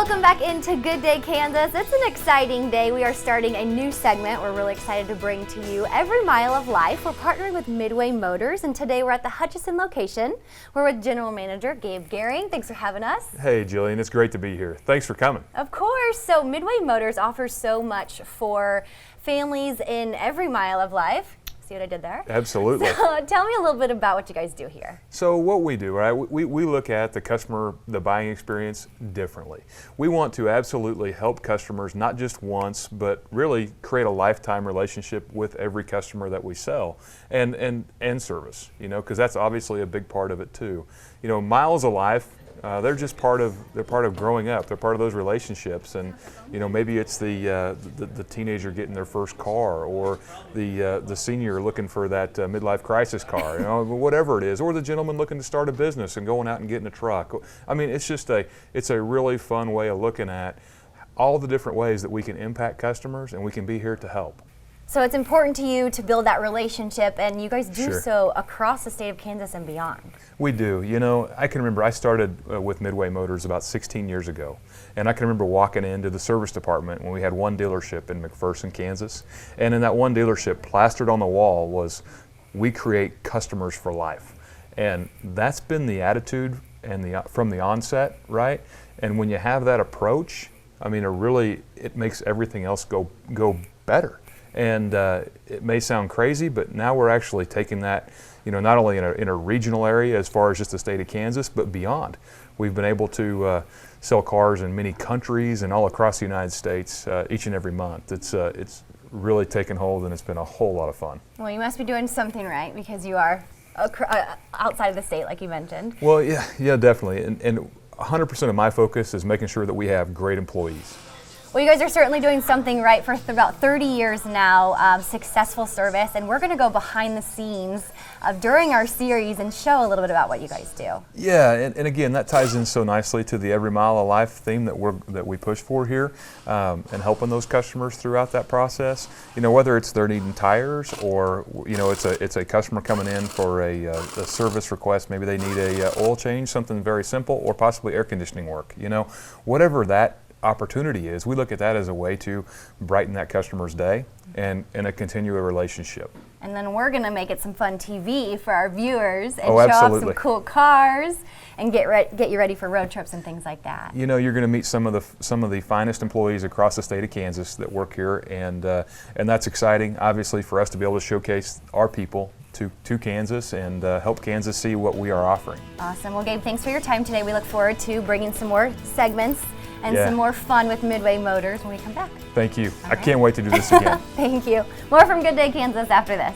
Welcome back into Good Day Kansas. It's an exciting day. We are starting a new segment we're really excited to bring to you, Every Mile of Life. We're partnering with Midway Motors, and today we're at the Hutchinson location. We're with General Manager Gabe Goering. Thanks for having us. Hey, Jillian, it's great to be here. Thanks for coming. Of course. So Midway Motors offers so much for families in every mile of life. See what I did there? Absolutely. So tell me a little bit about what you guys do here. So what we do, right, we look at the customer, the buying experience differently. We want to absolutely help customers not just once, but really create a lifetime relationship with every customer that we sell and service, you know, because that's obviously a big part of it too. You know, miles of life, they're just part of growing up. They're part of those relationships, and you know, maybe it's the teenager getting their first car, or the senior looking for that midlife crisis car, you know, whatever it is, or the gentleman looking to start a business and going out and getting a truck. I mean, it's a really fun way of looking at all the different ways that we can impact customers, and we can be here to help. So it's important to you to build that relationship, and you guys do Sure. so across the state of Kansas and beyond. We do. You know, I can remember I started with Midway Motors about 16 years ago, and I can remember walking into the service department when we had one dealership in McPherson, Kansas, and in that one dealership, plastered on the wall was, "We create customers for life," and that's been the attitude and from the onset, right? And when you have that approach, I mean, it makes everything else go better. And it may sound crazy, but now we're actually taking that, you know, not only in a regional area as far as just the state of Kansas, but beyond. We've been able to sell cars in many countries and all across the United States each and every month. It's really taken hold, and it's been a whole lot of fun. Well, you must be doing something right because you are outside of the state, like you mentioned. Well, yeah, definitely. And 100% of my focus is making sure that we have great employees. Well, you guys are certainly doing something right for about 30 years now, successful service, and we're going to go behind the scenes during our series and show a little bit about what you guys do. Yeah, and again, that ties in so nicely to the Every Mile of Life theme that we push for here, and helping those customers throughout that process. You know, whether it's they're needing tires, or you know, it's a customer coming in for a service request. Maybe they need a oil change, something very simple, or possibly air conditioning work. You know, whatever that opportunity is, we look at that as a way to brighten that customer's day and continue a relationship. And then we're going to make it some fun TV for our viewers and Oh, show off absolutely. some cool cars and get you ready for road trips and things like that. You know, you're going to meet some of the finest employees across the state of Kansas that work here, and that's exciting, obviously, for us to be able to showcase our people to Kansas and help Kansas see what we are offering. Awesome. Well, Gabe, thanks for your time today. We look forward to bringing some more segments and Yeah. some more fun with Midway Motors when we come back. Thank you. All I right. can't wait to do this again. Thank you. More from Good Day Kansas after this.